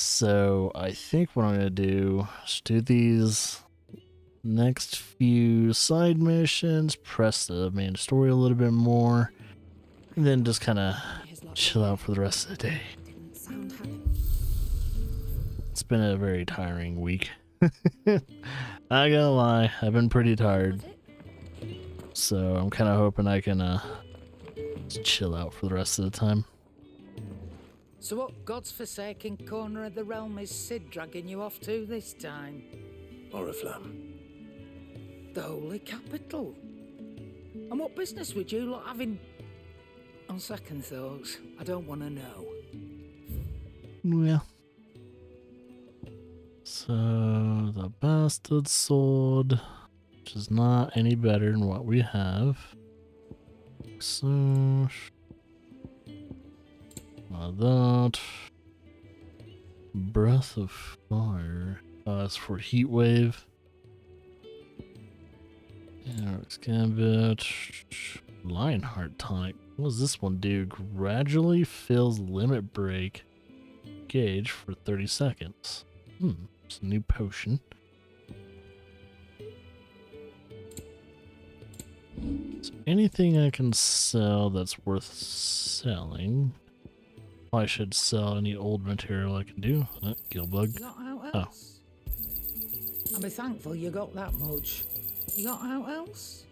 So I think what I'm gonna do is do these next few side missions, press the main story a little bit more, and then just kind of chill out for the rest of the day. It's been a very tiring week. Not gonna lie, I've been pretty tired. So I'm kind of hoping I can just chill out for the rest of the time. So what God's forsaken corner of the realm is Sid dragging you off to this time? Oriflamme. The Holy Capital. And what business would you lot having? On second thoughts, I don't want to know. Yeah. So the bastard sword, which is not any better than what we have. So that breath of fire. That's for heat wave. Eric's Gambit. Lionheart tonic. What does this one do? Gradually fills limit break gauge for 30 seconds. It's a new potion. So anything I can sell that's worth selling. I should sell any old material I can do. Gillbug. Oh. I'll be thankful you got that much. You got out else?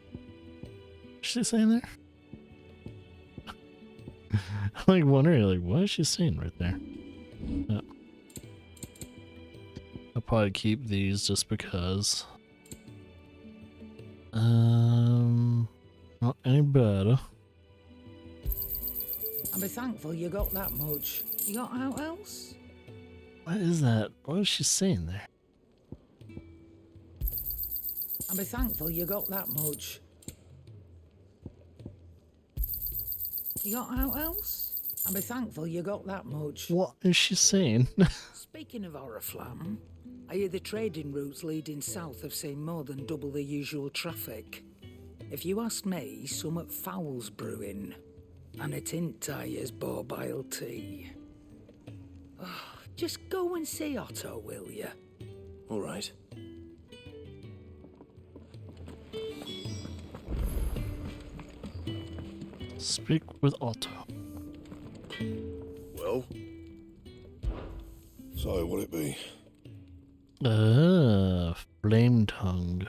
What's she saying there? I'm like wondering, like, what is she saying right there? I'll probably keep these just because. Not any better. I'll be thankful you got that much. You got out else? What is that? What is she saying there? I'll be thankful you got that much. You got out else? I'll be thankful you got that much. What is she saying? Speaking of Oriflamme, I hear the trading routes leading south have seen more than double the usual traffic. If you ask me, summat foul's brewing. And a tint tires borbile tea. Oh, just go and see Otto, will you? All right. Speak with Otto. Well, so what'll it be? Flame tongue.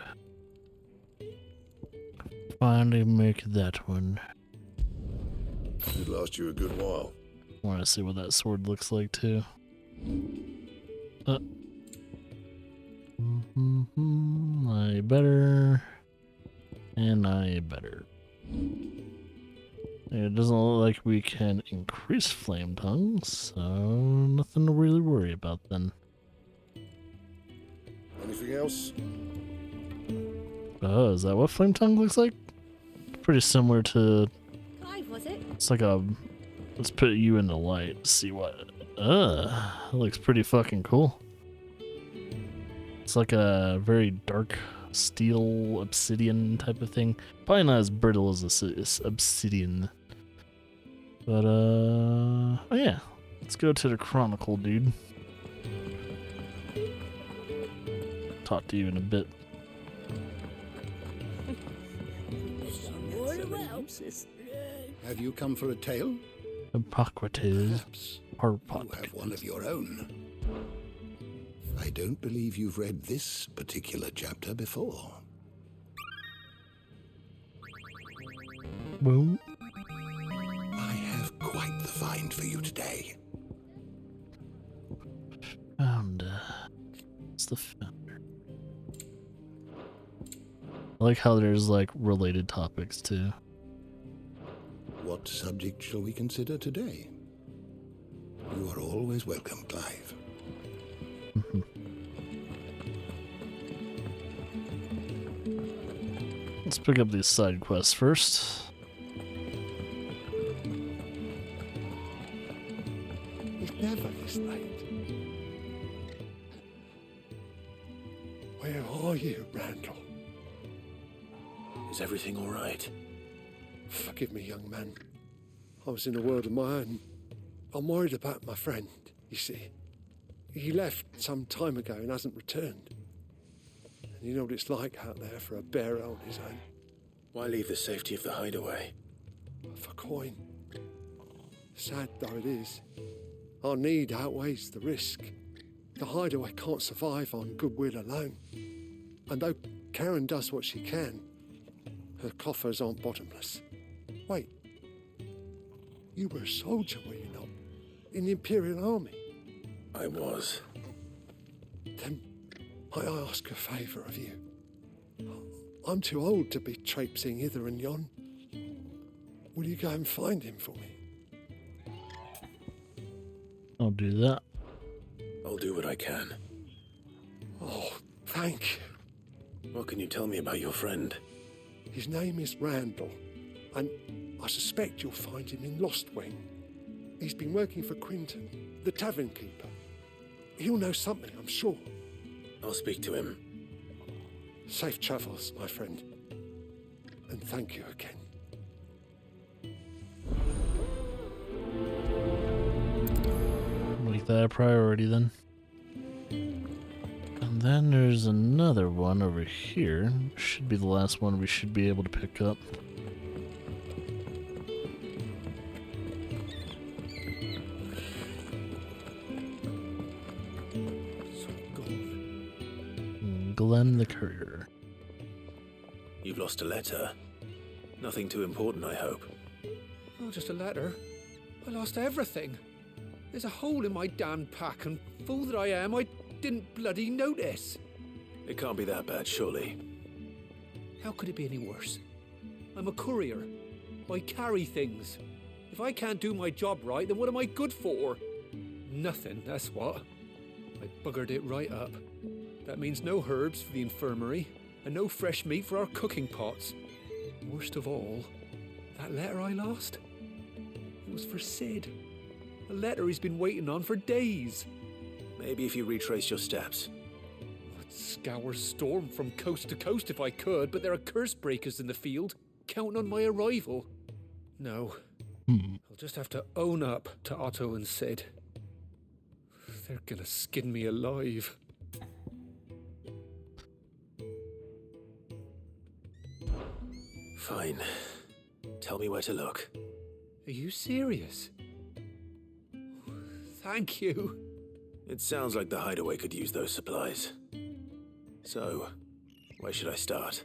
Finally make that one. It'd last you a good while. I want to see what that sword looks like too. I better. And I better. It doesn't look like we can increase flame tongue, so nothing to really worry about then. Anything else? Oh, is that what flame tongue looks like? Pretty similar to. Was it? It's like a. Let's put you in the light. See what. That looks pretty fucking cool. It's like a very dark steel obsidian type of thing. Probably not as brittle as obsidian. But oh yeah, let's go to the Chronicle, dude. Talk to you in a bit. Have you come for a tale? Hippocrates. Perhaps you have one of your own. I don't believe you've read this particular chapter before. Boom. I have quite the find for you today. Founder. It's the founder. I like how there's like related topics too. What subject shall we consider today? You are always welcome, Clive. Let's pick up these side quests first. It's never this late. Where are you, Randall? Is everything all right? Forgive me, young man. I was in a world of my own. I'm worried about my friend, you see. He left some time ago and hasn't returned. And you know what it's like out there for a bearer on his own. Why leave the safety of the hideaway? For coin. Sad though it is, our need outweighs the risk. The hideaway can't survive on goodwill alone. And though Karen does what she can, her coffers aren't bottomless. Wait, you were a soldier, were you not? In the Imperial Army? I was. Then might I ask a favour of you? I'm too old to be traipsing hither and yon. Will you go and find him for me? I'll do that. I'll do what I can. Oh, thank you. What can you tell me about your friend? His name is Randall, and I suspect you'll find him in Lost Wing. He's been working for Quinton, the tavern keeper. He'll know something, I'm sure. I'll speak to him. Safe travels, my friend. And thank you again. Make that a priority then. And then there's another one over here. Should be the last one we should be able to pick up. Glenn the Courier. You've lost a letter. Nothing too important, I hope. Oh, just a letter. I lost everything. There's a hole in my damn pack, and fool that I am, I didn't bloody notice. It can't be that bad, surely. How could it be any worse? I'm a courier. I carry things. If I can't do my job right, then what am I good for? Nothing, that's what. I buggered it right up. That means no herbs for the infirmary, and no fresh meat for our cooking pots. Worst of all, that letter I lost? It was for Sid. A letter he's been waiting on for days. Maybe if you retrace your steps. I'd scour Storm from coast to coast if I could, but there are curse breakers in the field, counting on my arrival. No. I'll just have to own up to Otto and Sid. They're gonna skin me alive. Fine. Tell me where to look. Are you serious? Thank you. It sounds like the hideaway could use those supplies. So, where should I start?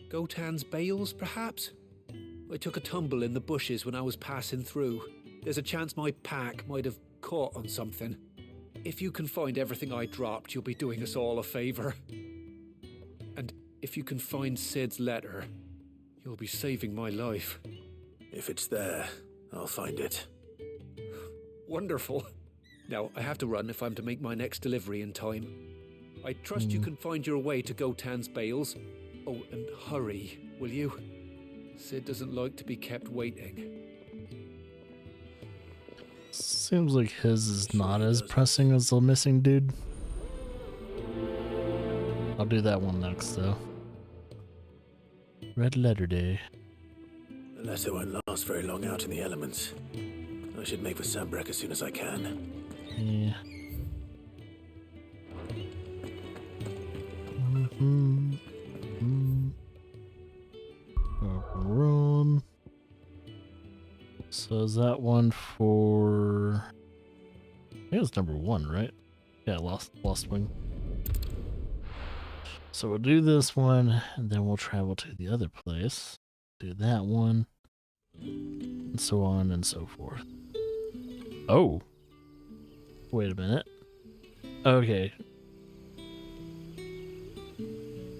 Gotan's bales, perhaps? I took a tumble in the bushes when I was passing through. There's a chance my pack might have caught on something. If you can find everything I dropped, you'll be doing us all a favour. And if you can find Sid's letter, you'll be saving my life. If it's there, I'll find it. Wonderful. Now, I have to run if I'm to make my next delivery in time. I trust you can find your way to Gotan's bales. Oh, and hurry, will you? Sid doesn't like to be kept waiting. Seems like his is not as pressing as the missing dude. I'll do that one next, though. Red Letter Day. The letter won't last very long out in the elements. I should make for Sambrek as soon as I can. Yeah. Room. So is that one for? I think it's number 1, right? Yeah, Lost Wing. So we'll do this one, and then we'll travel to the other place. Do that one, and so on and so forth. Oh. Wait a minute. Okay.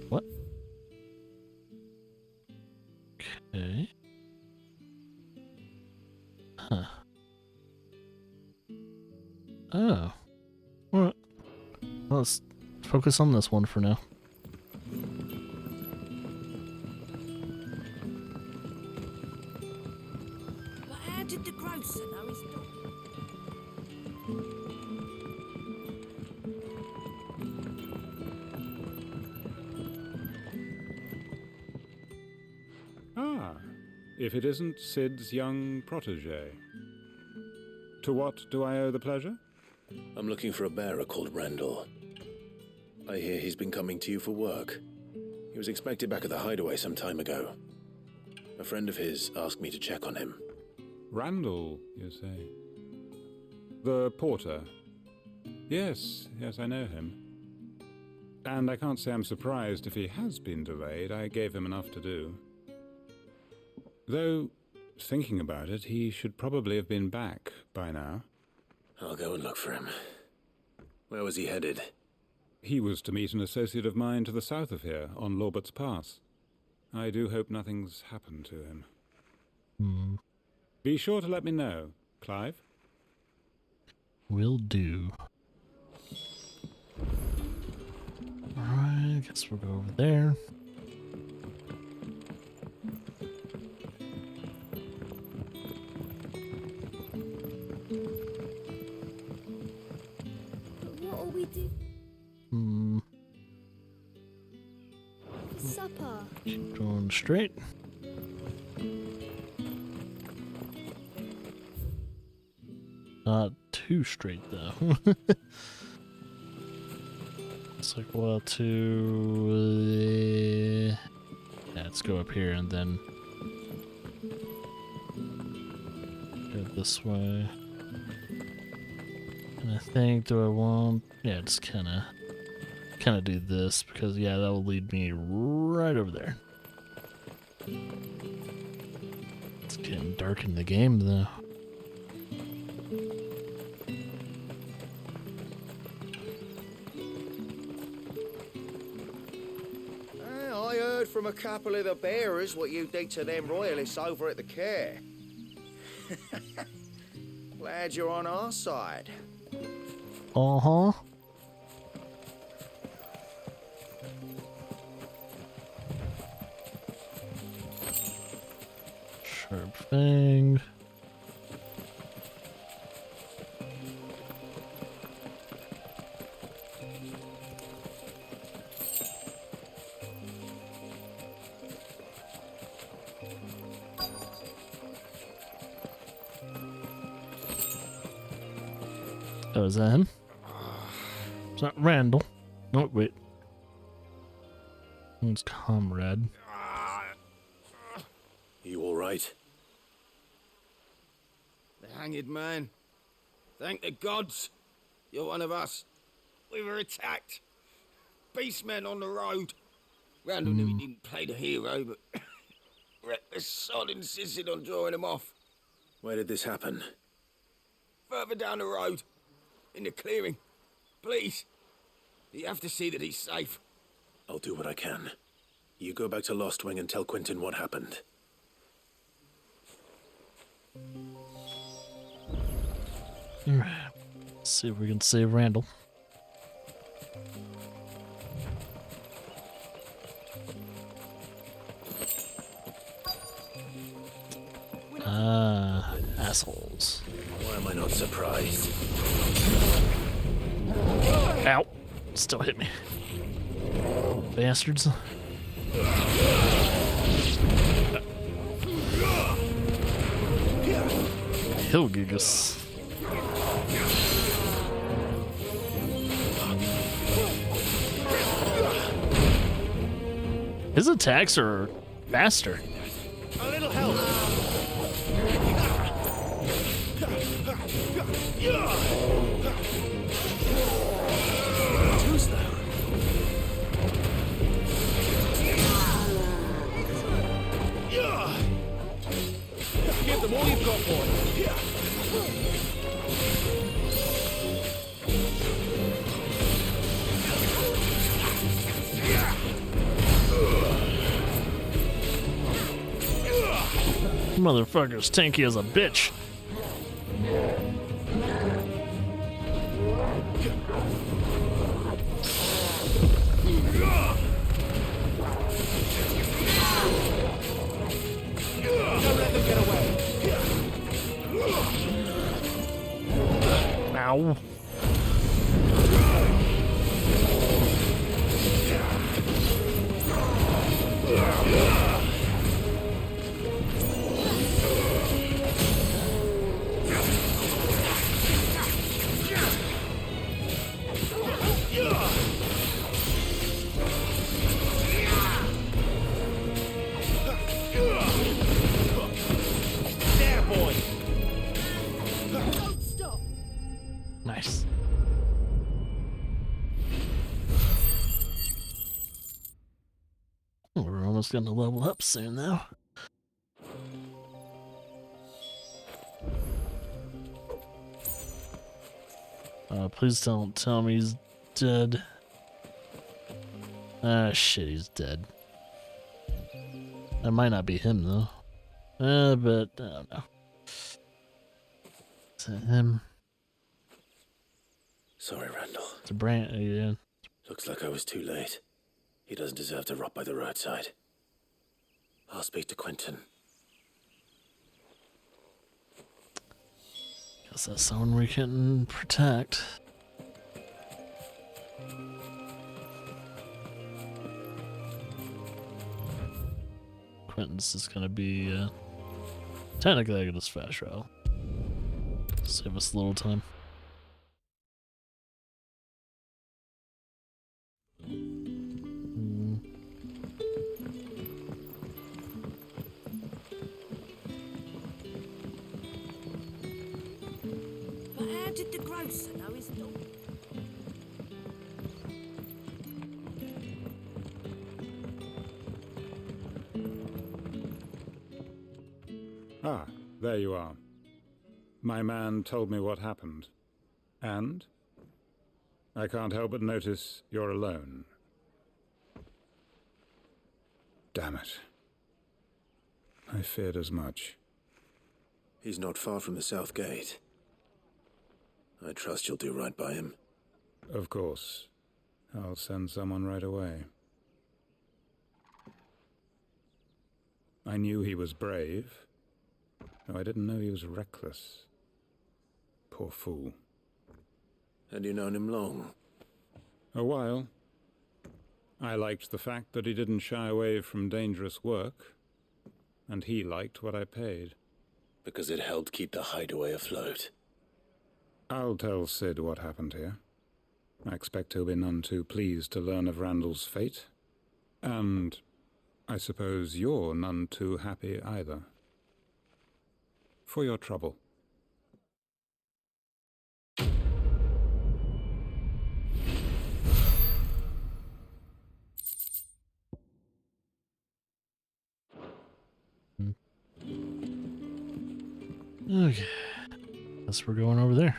What? Okay. Huh. Oh. Alright. Let's focus on this one for now. But how did the grocer know his dog? Ah, if it isn't Sid's young protege. To what do I owe the pleasure? I'm looking for a bearer called Randall. I hear he's been coming to you for work. He was expected back at the hideaway some time ago. A friend of his asked me to check on him. Randall, you say? The porter? Yes, I know him. And I can't say I'm surprised if he has been delayed. I gave him enough to do. Though, thinking about it, he should probably have been back by now. I'll go and look for him. Where was he headed? He was to meet an associate of mine to the south of here, on Lorbert's Pass. I do hope nothing's happened to him. Be sure to let me know, Clive. Will do. Alright, guess we'll go over there. What'll we do? Supper. Keep going straight. Not too straight though. It's like, well, yeah, let's go up here and then go this way. And I think, do I want, yeah, just kind of do this, because yeah, that will lead me right over there. It's getting dark in the game though. I heard from a couple of the bearers what you did to them royalists over at the care. Glad you're on our side. Uh-huh. Sharp fang. Oh, is that him? It's not Randall. No, wait. It's Comrade. You all right? The hanged man. Thank the gods. You're one of us. We were attacked. Beastmen on the road. Randall knew he didn't play the hero, but reckless sod insisted on drawing him off. Where did this happen? Further down the road. In the clearing. Please. You have to see that he's safe. I'll do what I can. You go back to Lost Wing and tell Quentin what happened. Alright. Let's see if we can save Randall. Ah, assholes. Why am I not surprised? Ow. Still hit me. Bastards. Hillgigus. His attacks are faster. A little help. Who's there? Give them all you've got, boy. Motherfucker's tanky as a bitch. Don't let them get away. Ow. There, boy! Don't stop. Nice. We're almost gonna level up soon, though. Please don't tell me he's dead. Ah, shit, he's dead. That might not be him, though. But I don't know. Is it him? Sorry, Randall. It's a brand. Yeah. Looks like I was too late. He doesn't deserve to rot by the roadside. I'll speak to Quentin. Guess that's someone we can protect. Quentin's is gonna be technically I can just fast travel. Save us a little time. But how did the grocer know his dog? Ah, there you are. My man told me what happened. And? I can't help but notice you're alone. Damn it. I feared as much. He's not far from the south gate. I trust you'll do right by him. Of course. I'll send someone right away. I knew he was brave, though I didn't know he was reckless. Poor fool. And you've known him long? A while. I liked the fact that he didn't shy away from dangerous work, and he liked what I paid. Because it helped keep the hideaway afloat. I'll tell Sid what happened here. I expect he'll be none too pleased to learn of Randall's fate. And I suppose you're none too happy either. For your trouble. Okay. Guess we're going over there.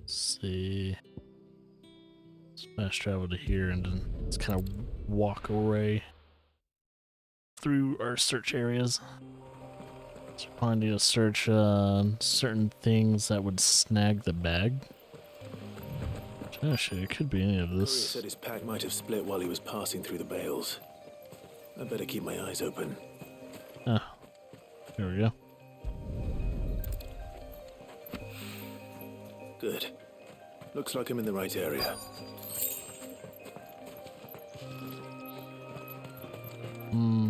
Let's see. Smash travel to here and then let's kind of walk away through our search areas. So probably need to search certain things that would snag the bag. Actually, it could be any of Courier this. said his pack might have split while he was passing through the bales. I better keep my eyes open. Ah, there we go. Good. Looks like I'm in the right area.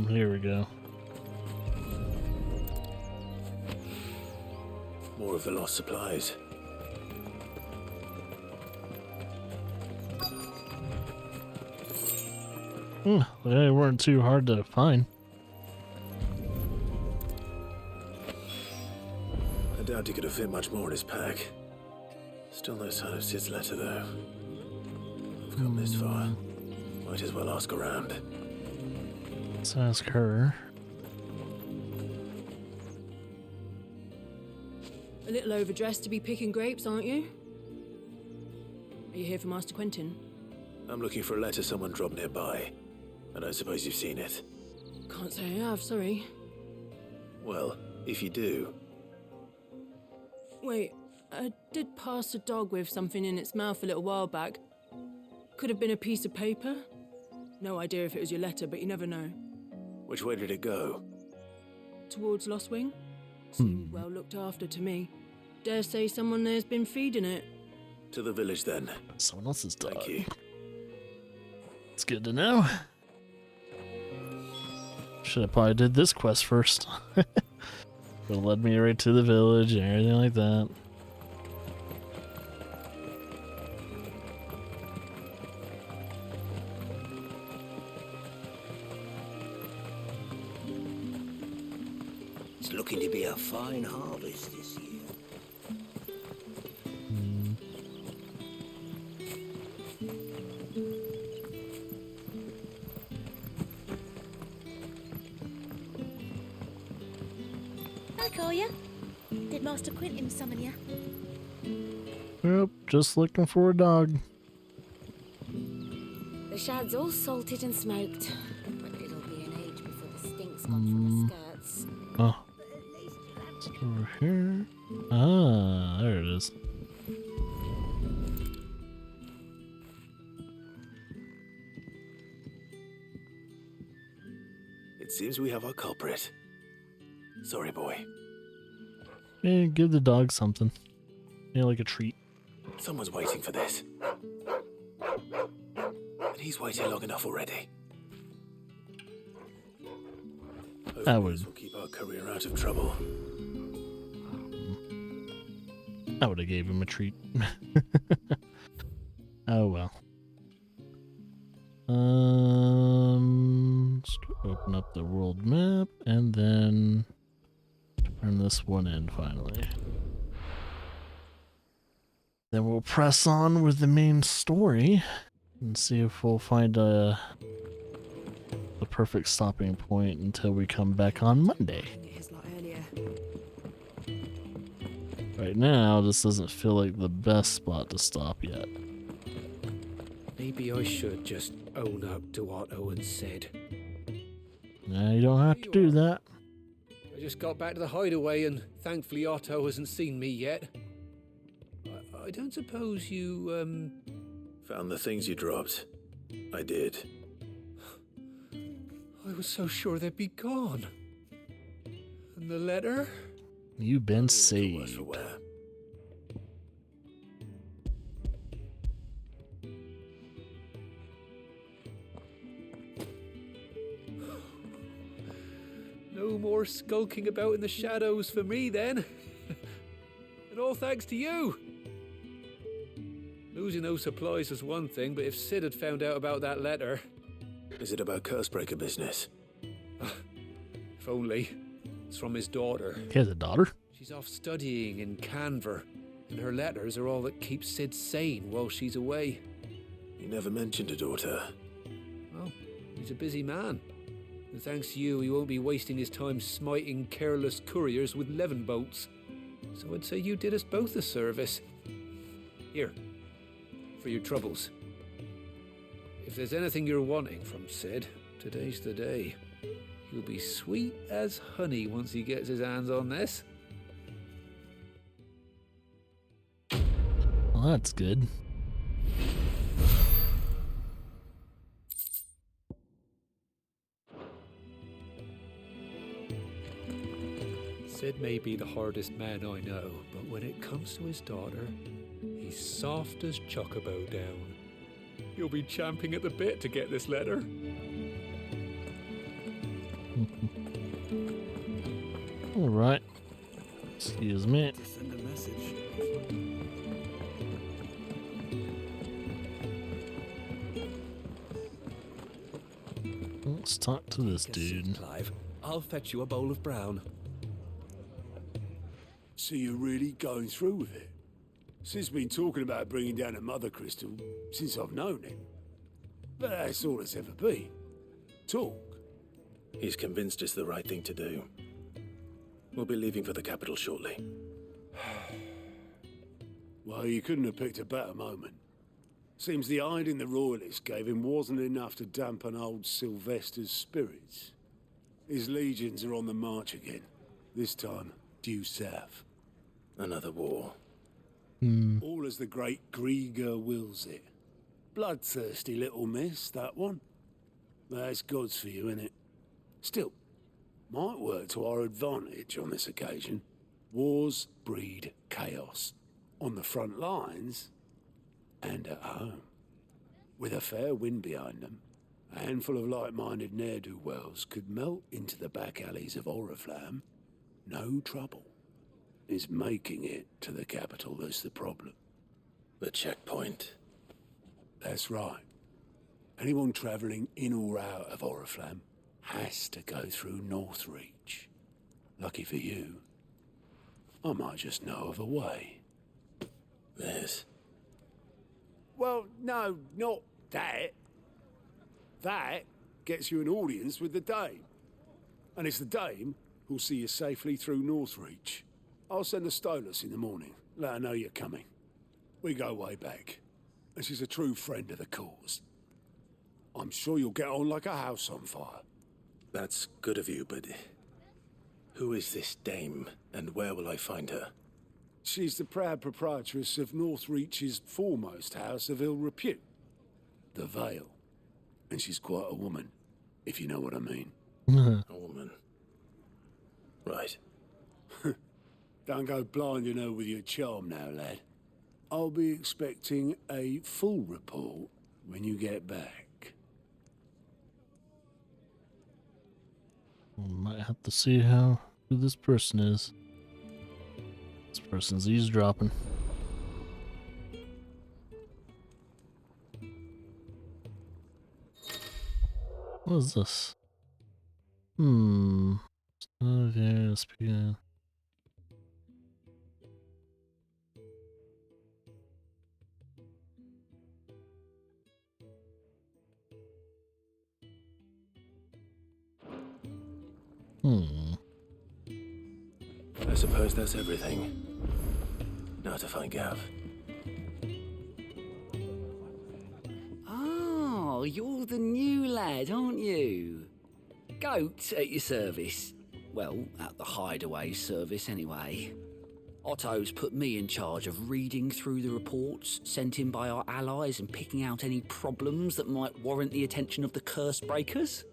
Here we go. More of the lost supplies. They weren't too hard to find. I doubt he could have fit much more in his pack. Still no sign of Sid's letter, though. I've come this far. Might as well ask around. Let's ask her. A little overdressed to be picking grapes, aren't you? Are you here for Master Quentin? I'm looking for a letter someone dropped nearby. I don't suppose you've seen it. Can't say I have, sorry. Well, if you do, Wait, I did pass a dog with something in its mouth a little while back. Could have been a piece of paper. No idea if it was your letter, but you never know. which way did it go? Towards Lost Wing? Seemed well looked after to me. Dare say someone there's been feeding it. To the village, then. Someone else's dog. Thank you. It's good to know. Should have probably did this quest first. Would have led me right to the village and everything like that. It's looking to be a fine harvest this year. Hi, Collier. Did Master Quentin summon you? Yep, just looking for a dog. The shad's all salted and smoked, but it'll be an age before the stink's gone from the skirts. Oh. It's over here. Ah, there it is. It seems we have our culprit. Sorry, boy. Yeah, give the dog something. Yeah, like a treat. Someone's waiting for this. And he's waited long enough already. I would. This will keep our career out of trouble. I would have gave him a treat. Oh well. Let's open up the world map and then turn this one in finally. Then we'll press on with the main story and see if we'll find the perfect stopping point until we come back on Monday. Right now, this doesn't feel like the best spot to stop yet. Maybe I should just own up to what Owen said. Nah, you don't have to do that. I just got back to the hideaway and thankfully Otto hasn't seen me yet. I don't suppose you, Found the things you dropped. I did. I was so sure they'd be gone. And the letter? You've been Worse saved. for wear. No more skulking about in the shadows for me then. And all thanks to you. Losing those supplies was one thing, but if Sid had found out about that letter... Is it about Cursebreaker business? If only. It's from his daughter. He has a daughter? She's off studying in Canver, and her letters are all that keeps Sid sane while she's away. You never mentioned a daughter. Well, he's a busy man. And thanks to you, he won't be wasting his time smiting careless couriers with levin bolts. So I'd say you did us both a service. Here, for your troubles. If there's anything you're wanting from Sid, today's the day. He'll be sweet as honey once he gets his hands on this. Well, that's good. Sid may be the hardest man I know, but when it comes to his daughter, he's soft as Chocobo down. You'll be champing at the bit to get this letter. All right. Excuse me. Send a message. Let's talk to this dude. Clive, I'll fetch you a bowl of brown. So you're really going through with it? Sid's been talking about bringing down a mother crystal since I've known him. But that's all it's ever been. Talk. He's convinced it's the right thing to do. We'll be leaving for the capital shortly. Well, you couldn't have picked a better moment. Seems the hiding the royalists gave him wasn't enough to dampen old Sylvester's spirits. His legions are on the march again. This time, due south. Another war. All as the great Grieger wills it. Bloodthirsty little miss, that one. That's God's for you, innit? Still, might work to our advantage on this occasion. Wars breed chaos. On the front lines, and at home. With a fair wind behind them, a handful of like-minded ne'er-do-wells could melt into the back alleys of Oriflamme. No trouble. It's making it to the capital that's the problem. The checkpoint. That's right. Anyone travelling in or out of Oriflamme has to go through Northreach. Lucky for you, I might just know of a way. This. Well, no, not that. That gets you an audience with the Dame. And it's the Dame who'll see you safely through Northreach. I'll send the Stolas in the morning, let her know you're coming. We go way back, and she's a true friend of the cause. I'm sure you'll get on like a house on fire. That's good of you, but who is this Dame, and where will I find her? She's the proud proprietress of Northreach's foremost house of ill repute, the Vale. And she's quite a woman, if you know what I mean. A woman. Right. Don't go blinding her with your charm now, lad. I'll be expecting a full report when you get back. We might have to see who this person is. This person's eavesdropping. What is this? Okay, speaking. I suppose that's everything. Now to find Gav. Oh, you're the new lad, aren't you? Goat at your service. Well, at the hideaway service anyway. Otto's put me in charge of reading through the reports sent in by our allies and picking out any problems that might warrant the attention of the curse breakers.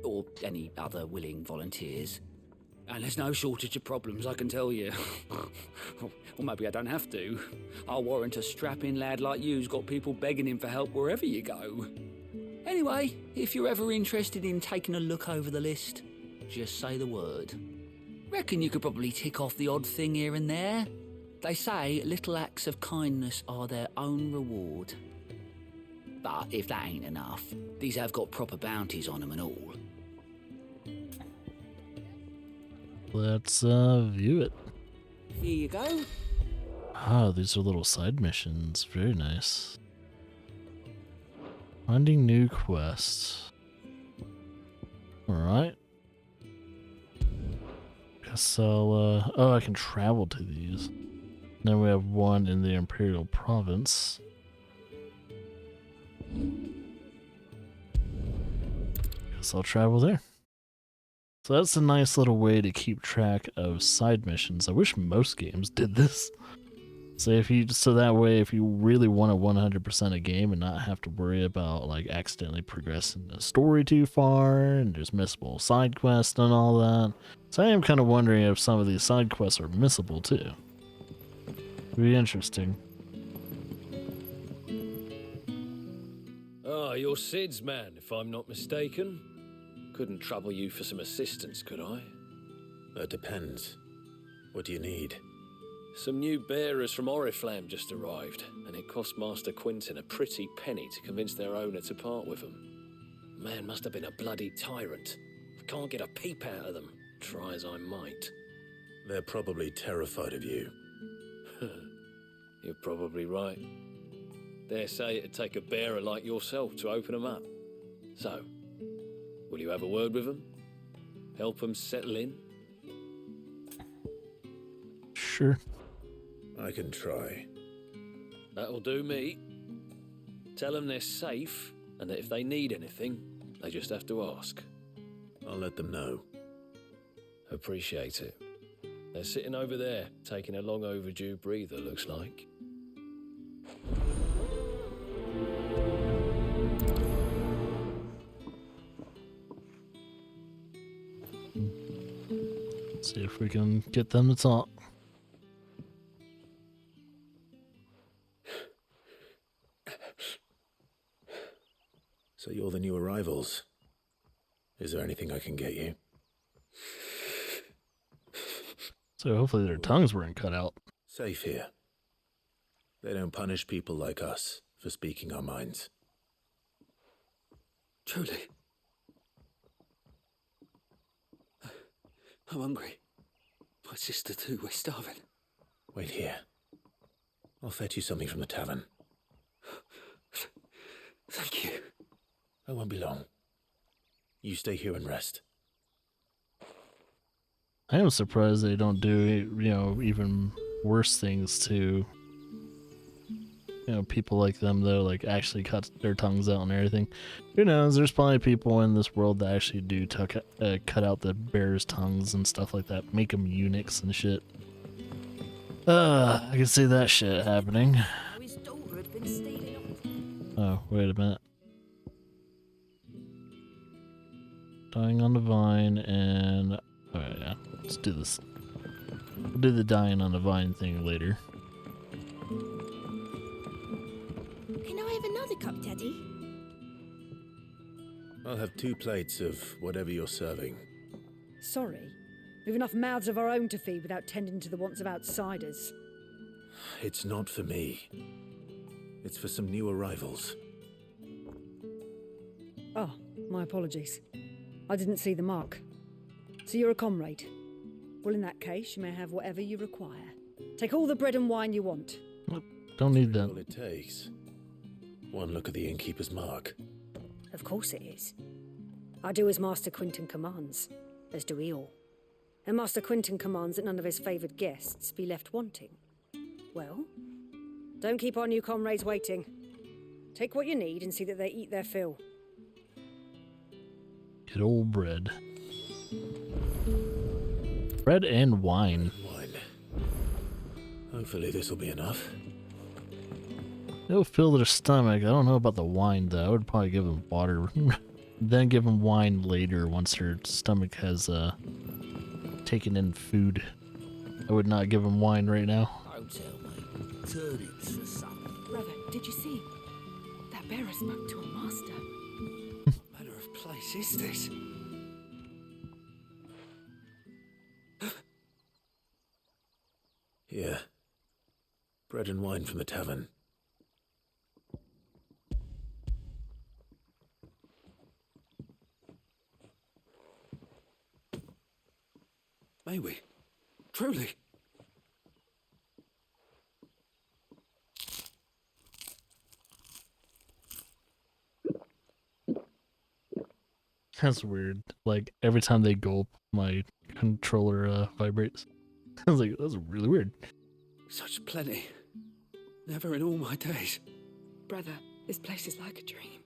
Or any other willing volunteers. And there's no shortage of problems, I can tell you. Or maybe I don't have to. I'll warrant a strapping lad like you's got people begging him for help wherever you go. Anyway, if you're ever interested in taking a look over the list, just say the word. Reckon you could probably tick off the odd thing here and there. They say little acts of kindness are their own reward. But if that ain't enough, these have got proper bounties on them and all. Let's view it. Here you go. Ah, these are little side missions. Very nice. Finding new quests. Alright. Guess I'll, oh, I can travel to these. Then we have one in the Imperial Province. Guess I'll travel there. So that's a nice little way to keep track of side missions. I wish most games did this. So that way if you really want to 100% a game and not have to worry about like accidentally progressing the story too far and there's missable side quests and all that. So I am kind of wondering if some of these side quests are missable too. It'd be interesting. Ah, you're Sid's man, if I'm not mistaken. Couldn't trouble you for some assistance, could I? That depends. What do you need? Some new bearers from Oriflamme just arrived, and it cost Master Quinton a pretty penny to convince their owner to part with them. Man must have been a bloody tyrant. I can't get a peep out of them, try as I might. They're probably terrified of you. You're probably right. Dare say it'd take a bearer like yourself to open them up. So, will you have a word with them? Help them settle in? Sure. I can try. That'll do me. Tell them they're safe, and that if they need anything, they just have to ask. I'll let them know. Appreciate it. They're sitting over there, taking a long overdue breather, looks like. See if we can get them to talk. So you're the new arrivals. Is there anything I can get you? So hopefully their tongues weren't cut out. Safe here. They don't punish people like us for speaking our minds. Truly. I'm hungry. My sister too, we're starving. Wait here. I'll fetch you something from the tavern. Thank you. I won't be long. You stay here and rest. I am surprised they don't do, even worse things to, people like them that like actually cut their tongues out and everything. Who knows? There's probably people in this world that actually do cut out the bear's tongues and stuff like that, make them eunuchs and shit. I can see that shit happening. Oh, wait a minute. Dying on the vine and... Oh yeah, let's do this. We'll do the dying on the vine thing later. Can I have another cup, Daddy? I'll have 2 plates of whatever you're serving. Sorry. We've enough mouths of our own to feed without tending to the wants of outsiders. It's not for me. It's for some new arrivals. Oh, my apologies. I didn't see the mark. So you're a comrade. Well, in that case, you may have whatever you require. Take all the bread and wine you want. Don't need that. All it takes. One look at the innkeeper's mark. Of course it is. I do as Master Quinton commands, as do we all. And Master Quinton commands that none of his favoured guests be left wanting. Well, don't keep our new comrades waiting. Take what you need and see that they eat their fill. Good old bread. Bread and wine. Hopefully this will be enough. It'll fill their stomach. I don't know about the wine though. I would probably give them water. Then give them wine later once their stomach has taken in food. I would not give them wine right now. Don't tell me. Turnips for supper. Brother, did you see? That bearer spoke to a master. What manner of place is this? Here. Bread and wine from the tavern. May we? Truly? That's weird. Like, every time they gulp, my controller vibrates. I was like, that's really weird. Such plenty. Never in all my days. Brother, this place is like a dream.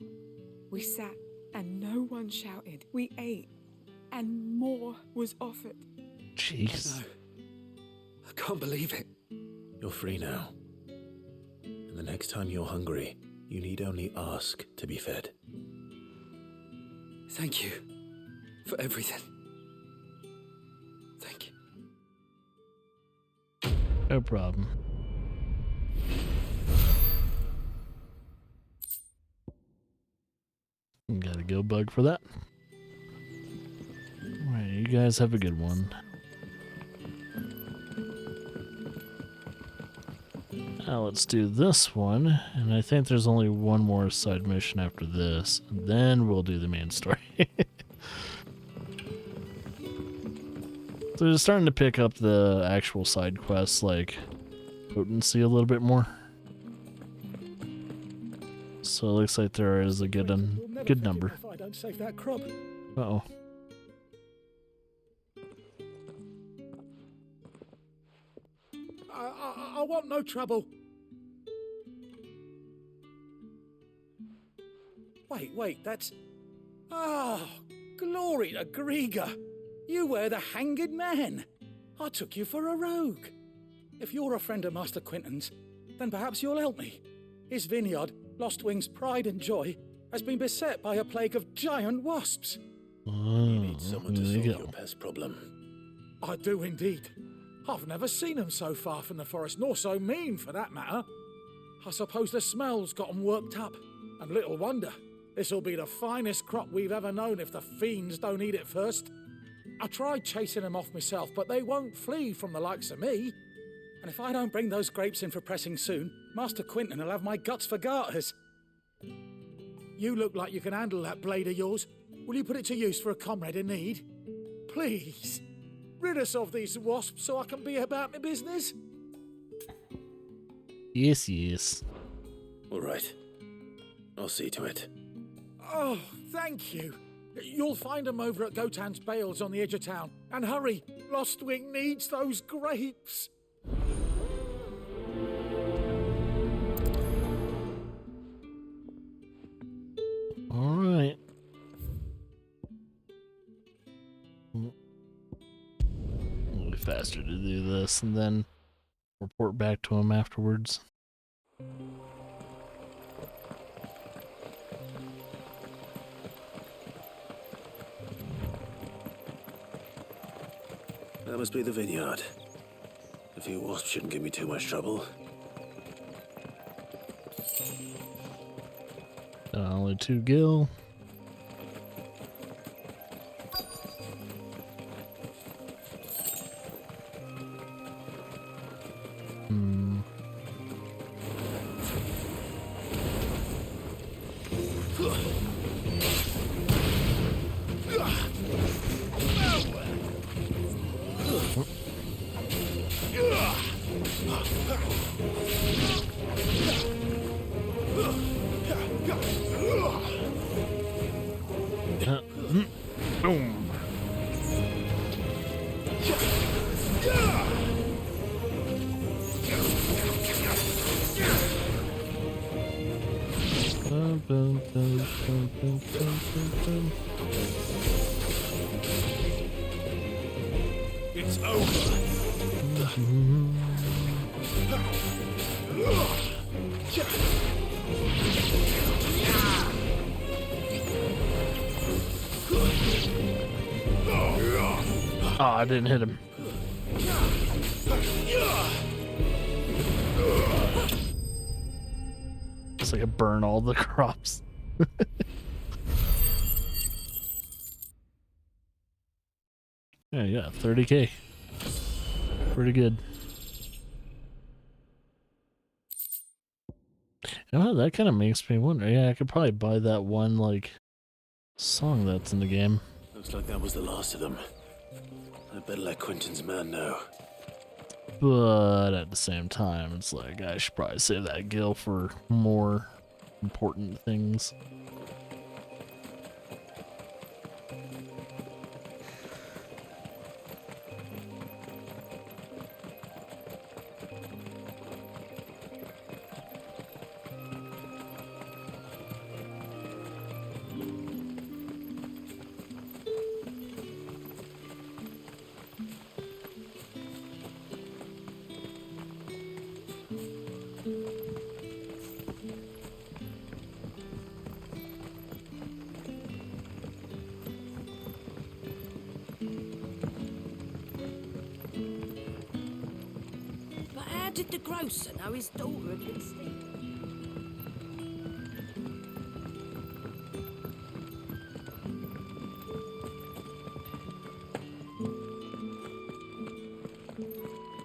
We sat and no one shouted. We ate and more was offered. Jeez. No. I can't believe it. You're free now. And the next time you're hungry, you need only ask to be fed. Thank you for everything. Thank you. No problem. Got a go bug for that. Alright, you guys have a good one. Now let's do this one, and I think there's only one more side mission after this, and then we'll do the main story. So they're starting to pick up the actual side quests, like potency a little bit more. So it looks like there is a good number. If I don't save that crop. Uh-oh. I want no trouble. Wait, that's... Oh, glory to Grieger. You were the hanged man. I took you for a rogue. If you're a friend of Master Quinton's, then perhaps you'll help me. His vineyard, Lostwing's pride and joy, has been beset by a plague of giant wasps. You need someone to solve your pest problem. I do indeed. I've never seen them so far from the forest, nor so mean for that matter. I suppose the smell's got 'em worked up, and little wonder. This'll be the finest crop we've ever known if the fiends don't eat it first. I tried chasing them off myself, but they won't flee from the likes of me. And if I don't bring those grapes in for pressing soon, Master Quinton will have my guts for garters. You look like you can handle that blade of yours. Will you put it to use for a comrade in need? Please. rid us of these wasps so I can be about my business? Yes, yes. All right. I'll see to it. Oh, thank you. You'll find them over at Gotan's Bales on the edge of town. And hurry, Lostwing needs those grapes. All right. It'll be faster to do this and then report back to him afterwards. That must be the vineyard. A few wasps shouldn't give me too much trouble. Only 2 gil. Boom. It's over. Oh, I didn't hit him. It's like I burn all the crops. Yeah, 30K. Pretty good. You know, that kind of makes me wonder. Yeah, I could probably buy that one, like, song that's in the game. Looks like that was the last of them. I better let Quentin's man know. But at the same time, it's like, I should probably save that gil for more important things. But how did the grocer know his daughter had been stealing?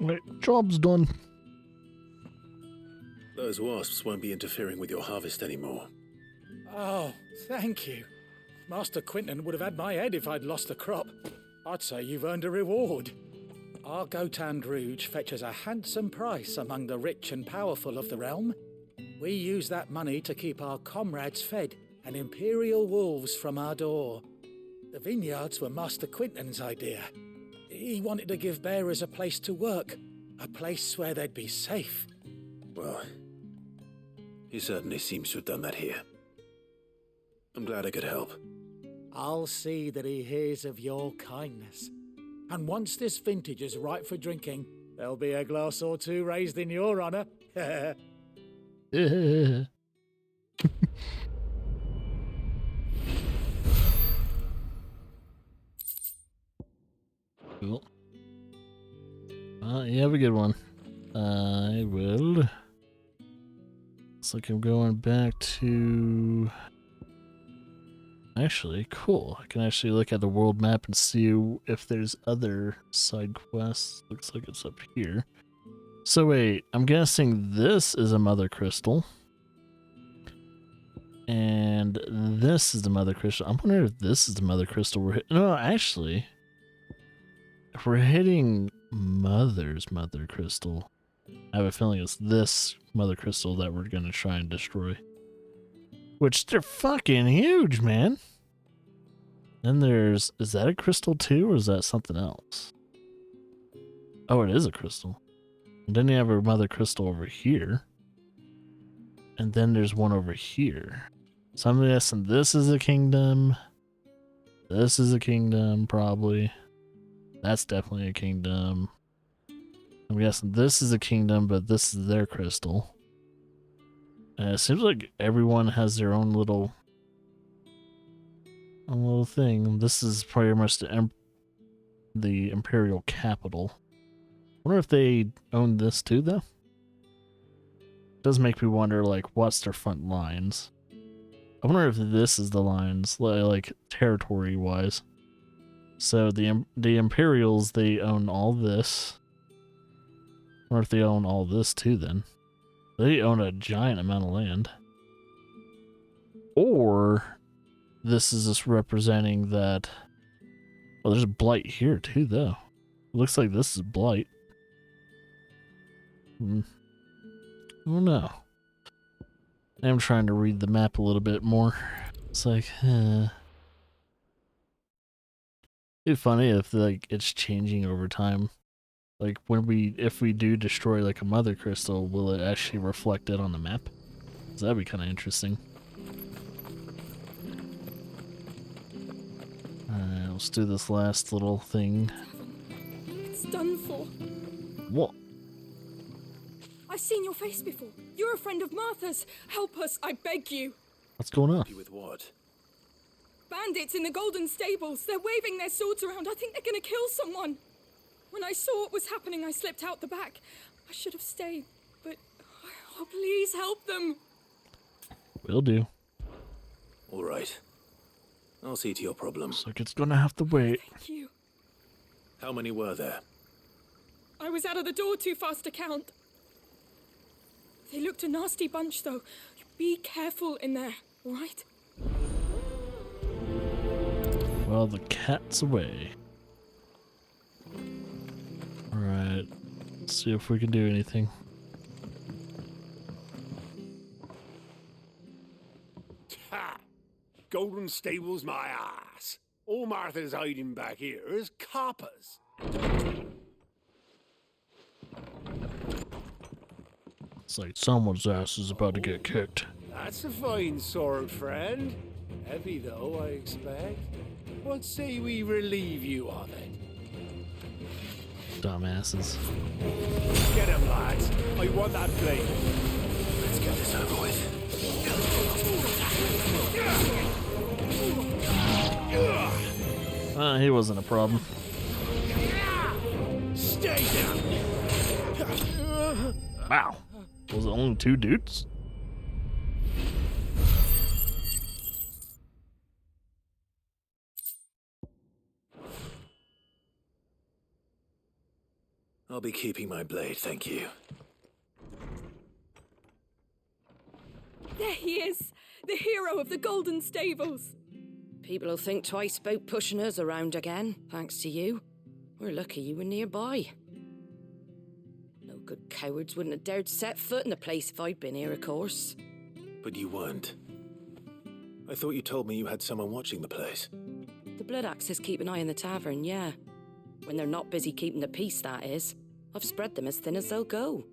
Right, job's done. Those wasps won't be interfering with your harvest anymore. Oh, thank you. Master Quentin would have had my head if I'd lost the crop. I'd say you've earned a reward. Our Gotan Rouge fetches a handsome price among the rich and powerful of the realm. We use that money to keep our comrades fed and imperial wolves from our door. The vineyards were Master Quentin's idea. He wanted to give bearers a place to work, a place where they'd be safe. Well, he certainly seems to have done that here. I'm glad I could help. I'll see that he hears of your kindness. And once this vintage is ripe for drinking, there'll be a glass or two raised in your honor. Cool. You have a good one. I will. Looks like I'm going back to... Actually, cool. I can actually look at the world map and see if there's other side quests. Looks like it's up here. So wait, I'm guessing this is a mother crystal. And this is the mother crystal. I'm wondering if this is the mother crystal we're hitting. No, actually... If if we're hitting Mother's Mother Crystal, I have a feeling it's this Mother Crystal that we're gonna try and destroy. Which, they're fucking huge, man. Then there's, is that a crystal too, or is that something else? Oh, it is a crystal. And then you have a Mother Crystal over here. And then there's one over here. So I'm guessing this is a kingdom. This is a kingdom, probably. That's definitely a kingdom. I'm guessing this is a kingdom, but this is their crystal. And it seems like everyone has their own little thing. This is pretty much the imperial capital. I wonder if they own this too, though. It does make me wonder, like, what's their front lines? I wonder if this is the lines, like territory-wise. So the Imperials, they own all this. I wonder if they own all this too, then. They own a giant amount of land. Or this is just representing that... Well, there's a blight here too, though. It looks like this is blight. I don't know. I'm trying to read the map a little bit more. It's like, it'd be funny if like it's changing over time. Like if we do destroy like a Mother Crystal, will it actually reflect it on the map? So that'd be kind of interesting. Alright, let's do this last little thing. It's done for. What? I've seen your face before. You're a friend of Martha's. Help us, I beg you. What's going on? With what? Bandits in the Golden Stables. They're waving their swords around. I think they're gonna kill someone. When I saw what was happening, I slipped out the back. I should have stayed, but... Oh, please help them. Will do. All right. I'll see to your problem. Looks like it's gonna have to wait. Thank you. How many were there? I was out of the door too fast to count. They looked a nasty bunch, though. Be careful in there, all right? Well, the cat's away. Alright. Let's see if we can do anything. Ha! Golden Stables, my ass. All Martha's hiding back here is coppers. It's like someone's ass is about to get kicked. That's a fine sword, friend. Heavy, though, I expect. What say we relieve you of it? Dumbasses. Get him, lads. I want that blade. Let's get this over with. He wasn't a problem. Stay down. Wow. Was it only 2 dudes? I'll be keeping my blade, thank you. There he is, the hero of the Golden Stables. People will think twice about pushing us around again, thanks to you. We're lucky you were nearby. No good cowards wouldn't have dared set foot in the place if I'd been here, of course. But you weren't. I thought you told me you had someone watching the place. The Blood Axes keep an eye on the tavern, yeah. When they're not busy keeping the peace, that is. I've spread them as thin as they'll go.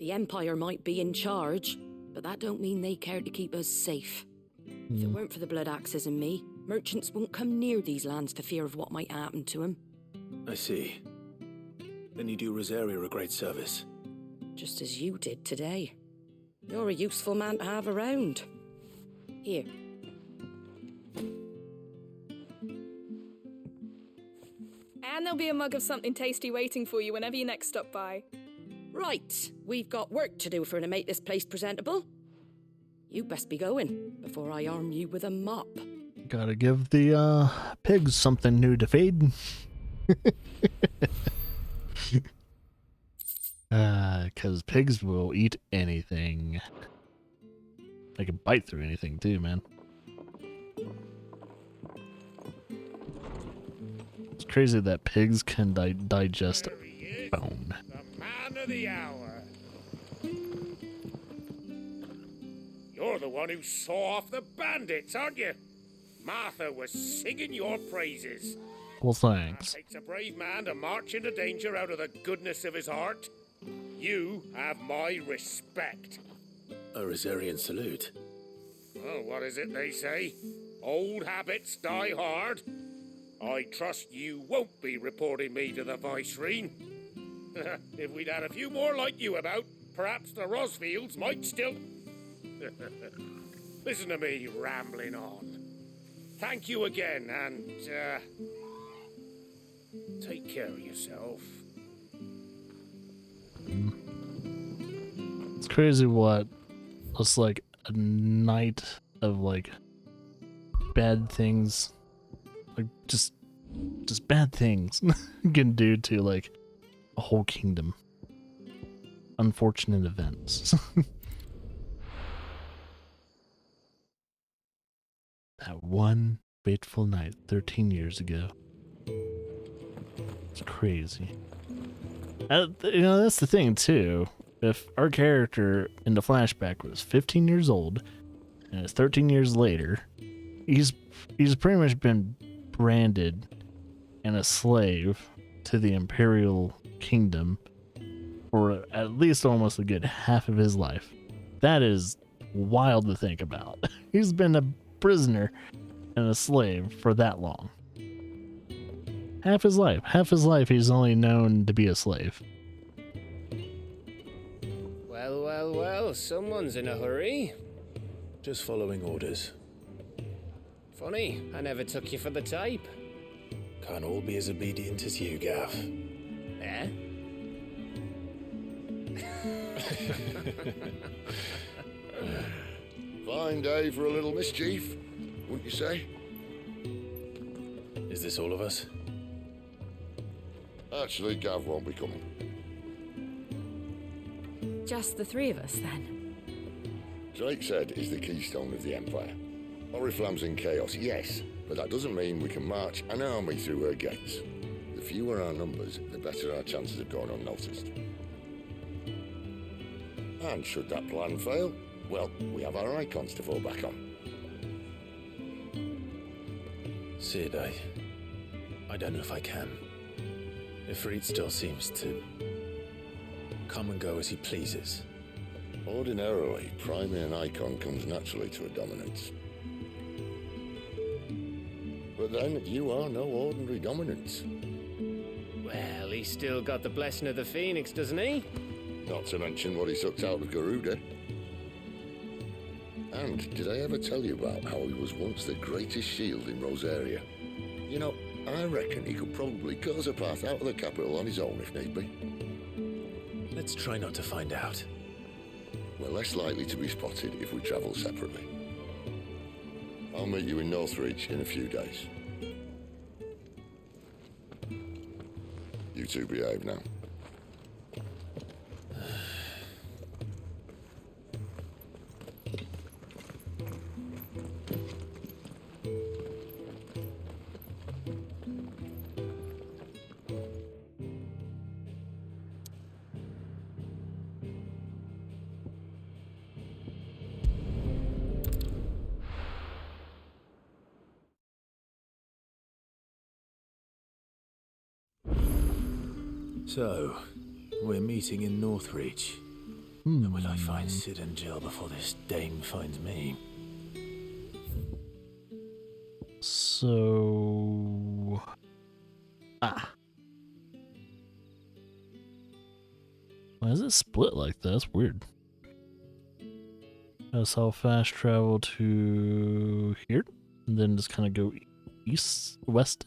The Empire might be in charge, but that don't mean they care to keep us safe. If it weren't for the Blood Axes and me, merchants won't come near these lands for fear of what might happen to them. I see. Then you do Rosaria a great service. Just as you did today. You're a useful man to have around. Here. And there'll be a mug of something tasty waiting for you whenever you next stop by. Right, we've got work to do for to make this place presentable. You best be going, before I arm you with a mop. Gotta give the pigs something new to feed. Cause pigs will eat anything. They can bite through anything too, man. It's crazy that pigs can digest bone. The man of the hour. You're the one who saw off the bandits, aren't you? Martha was singing your praises. Well, thanks. It takes a brave man to march into danger out of the goodness of his heart. You have my respect. A Rosarian salute. Oh, what is it they say? Old habits die hard. I trust you won't be reporting me to the Viceroy. If we'd had a few more like you about, perhaps the Rosfields might still... Listen to me rambling on. Thank you again, and, take care of yourself. It's crazy what it's like a night of like bad things, like just bad things can do to like a whole kingdom. Unfortunate events. That one fateful night 13 years ago. It's crazy. You know, that's the thing too. If our character in the flashback was 15 years old and it's 13 years later, he's pretty much been branded and a slave to the Imperial Kingdom for at least almost a good half of his life. That is wild to think about. He's been a prisoner and a slave for that long. Half his life he's only known to be a slave. Well, well, well, someone's in a hurry. Just following orders. Funny, I never took you for the type. Can't all be as obedient as you, Gav. Eh? Fine day for a little mischief, wouldn't you say? Is this all of us? Actually, Gav won't be coming. Just the three of us, then? Drake said he's the keystone of the Empire. Oriflamme's in chaos, yes, but that doesn't mean we can march an army through her gates. The fewer our numbers, the better our chances of going unnoticed. And should that plan fail, well, we have our icons to fall back on. Sid, I don't know if I can. Ifrit still seems to come and go as he pleases. Ordinarily, priming an icon comes naturally to a dominance. But then, you are no ordinary dominance. Well, he's still got the blessing of the Phoenix, doesn't he? Not to mention what he sucked out of Garuda. And did I ever tell you about how he was once the greatest shield in Rosaria? You know, I reckon he could probably cause a path out of the capital on his own if need be. Let's try not to find out. We're less likely to be spotted if we travel separately. I'll meet you in Northreach in a few days. You two behave now. So, we're meeting in Northreach. And will I find Sid and Jill before this dame finds me? So... Why is it split like that? That's weird. I'll fast travel to here, and then just kind of go east, west.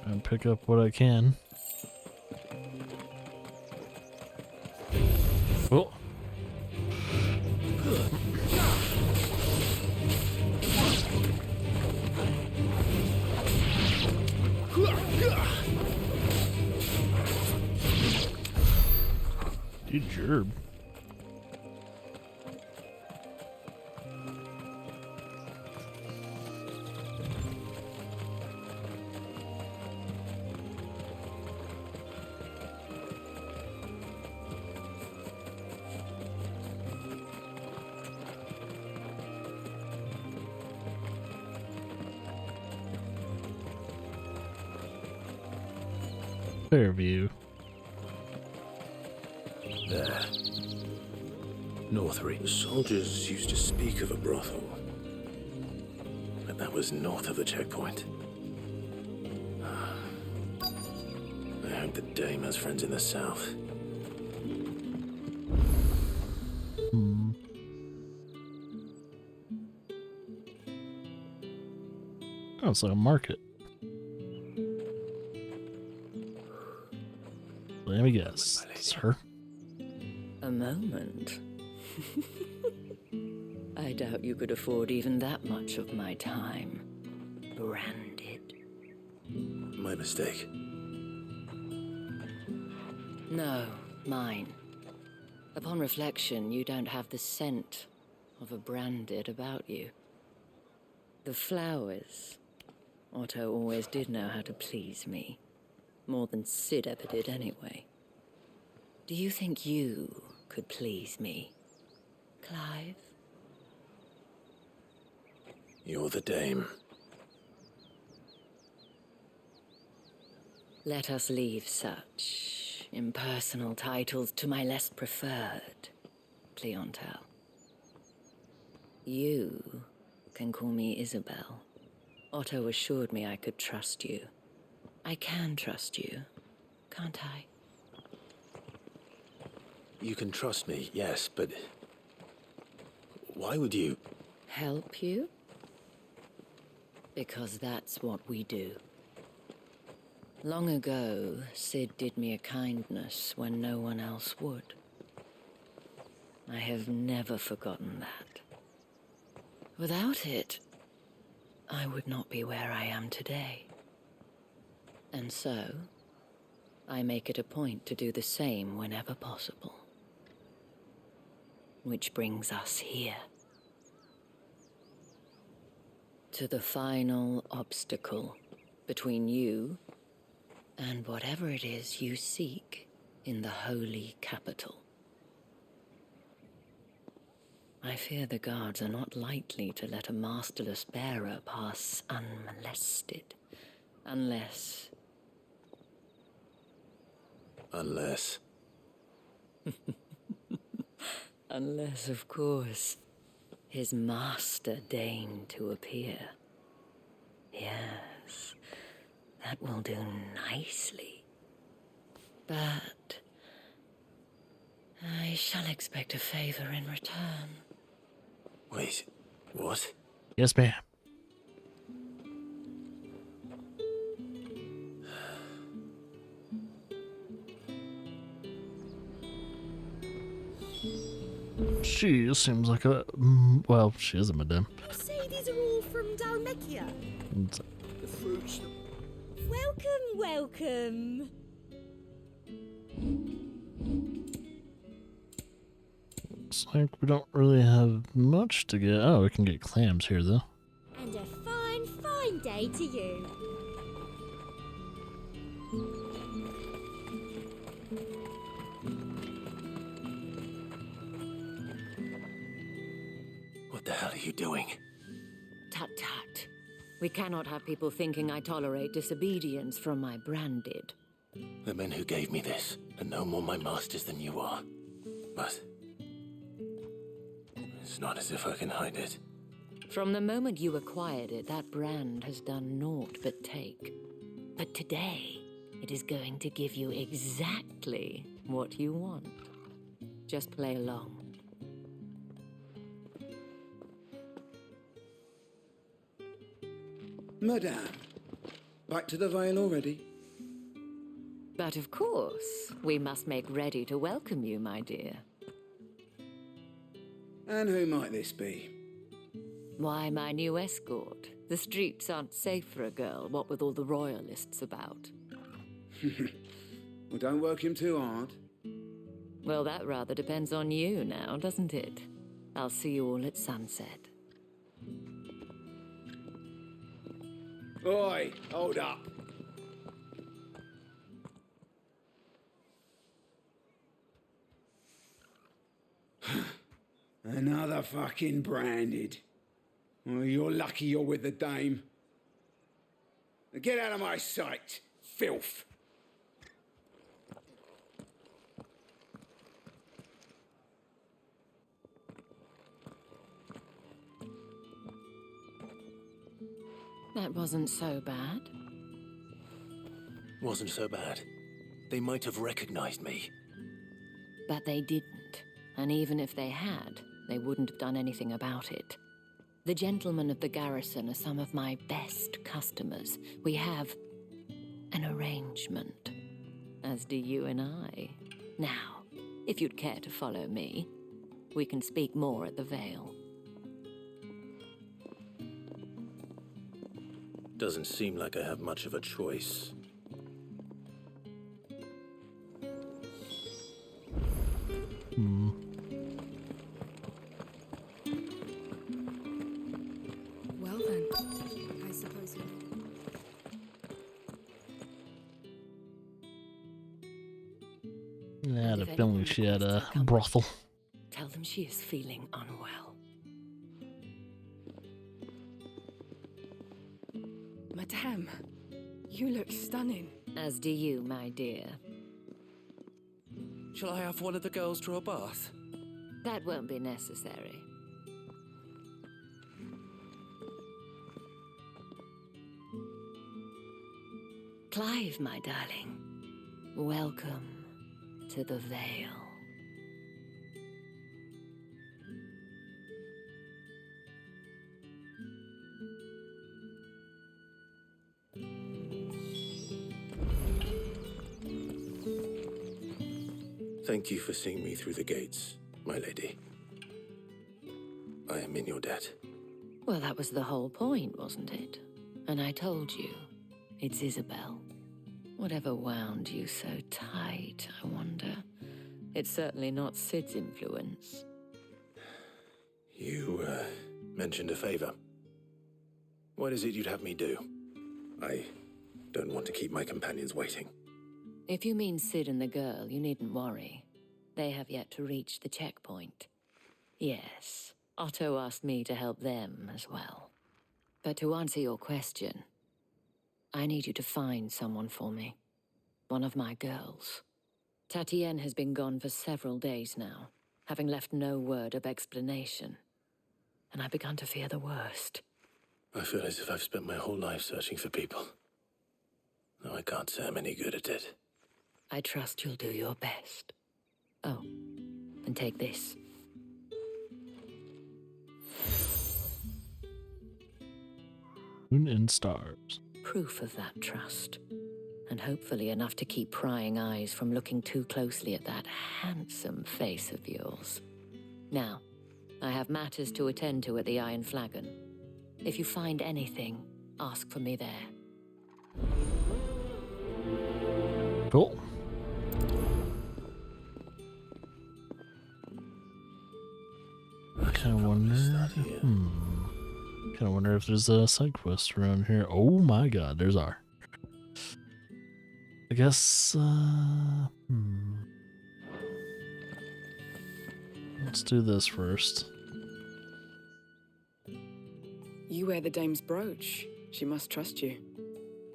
And pick up what I can. Oh. Good job. Fairview. There. Northbury. The soldiers used to speak of a brothel. But that was north of the checkpoint. I hope the dame has friends in the south. Oh, it's like a market. Let me guess. Sir? A moment. I doubt you could afford even that much of my time. Branded. My mistake. No, mine. Upon reflection, you don't have the scent of a branded about you. The flowers. Otto always did know how to please me. More than Sid ever did anyway. Do you think you could please me, Clive? You're the dame. Let us leave such impersonal titles to my less preferred clientele. You can call me Isabel. Otto assured me I could trust you. I can trust you, can't I? You can trust me, yes, but why would you? Help you? Because that's what we do. Long ago, Sid did me a kindness when no one else would. I have never forgotten that. Without it, I would not be where I am today. And so, I make it a point to do the same whenever possible. Which brings us here. To the final obstacle between you and whatever it is you seek in the holy capital. I fear the guards are not likely to let a masterless bearer pass unmolested, unless... Unless, of course, his master deigned to appear. Yes, that will do nicely. But I shall expect a favor in return. Wait, what? Yes, ma'am. She seems like a... well, she is a madame. You say these are all from Dalmekia? The fruits. Welcome, welcome. Looks like we don't really have much to get. Oh, we can get clams here, though. And a fine, fine day to you. What the hell are you doing? Tut tut. We cannot have people thinking I tolerate disobedience from my branded. The men who gave me this are no more my masters than you are. But it's not as if I can hide it. From the moment you acquired it, that brand has done naught but take. But today, it is going to give you exactly what you want. Just play along. Madame, back to the Vale already? But of course, we must make ready to welcome you, my dear. And who might this be? Why, my new escort. The streets aren't safe for a girl, what with all the royalists about. Well, don't work him too hard. Well, that rather depends on you now, doesn't it? I'll see you all at sunset. Oi, hold up. Another fucking branded. Well, you're lucky you're with the dame. Now get out of my sight, filth. That wasn't so bad. Wasn't so bad. They might have recognized me. But they didn't. And even if they had, they wouldn't have done anything about it. The gentlemen of the garrison are some of my best customers. We have an arrangement, as do you and I. Now, if you'd care to follow me, we can speak more at the Vale. Doesn't seem like I have much of a choice. Well then, I suppose you I had a feeling she had a brothel. Tell them she is feeling unwell. Madame, you look stunning. As do you, my dear. Shall I have one of the girls draw a bath? That won't be necessary. Clive, my darling, welcome to the Vale. Thank you for seeing me through the gates, my lady. I am in your debt. Well, that was the whole point, wasn't it? And I told you, it's Isabel. Whatever wound you so tight, I wonder. It's certainly not Sid's influence. You, mentioned a favor. What is it you'd have me do? I don't want to keep my companions waiting. If you mean Sid and the girl, you needn't worry. They have yet to reach the checkpoint. Yes, Otto asked me to help them as well. But to answer your question, I need you to find someone for me. One of my girls. Tatienne has been gone for several days now, having left no word of explanation. And I've begun to fear the worst. I feel as if I've spent my whole life searching for people. No, I can't say I'm any good at it. I trust you'll do your best. Oh, and take this. Moon and stars. Proof of that trust. And hopefully enough to keep prying eyes from looking too closely at that handsome face of yours. Now, I have matters to attend to at the Iron Flagon. If you find anything, ask for me there. Cool. Kind of wonder. Kind of wonder if there's a side quest around here. Oh my God, there's our. I guess. Let's do this first. You wear the dame's brooch. She must trust you.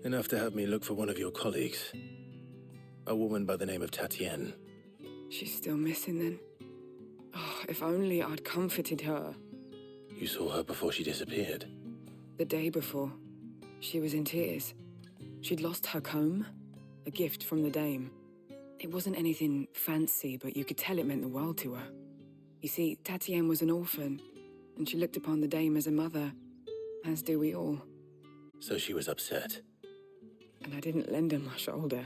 Enough to have me look for one of your colleagues. A woman by the name of Tatienne. She's still missing then. Oh, if only I'd comforted her. You saw her before she disappeared. The day before, she was in tears. She'd lost her comb, a gift from the dame. It wasn't anything fancy, but you could tell it meant the world to her. You see, Tatienne was an orphan, and she looked upon the dame as a mother, as do we all. So she was upset. And I didn't lend her my shoulder.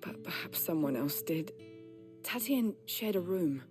But perhaps someone else did. Tatienne shared a room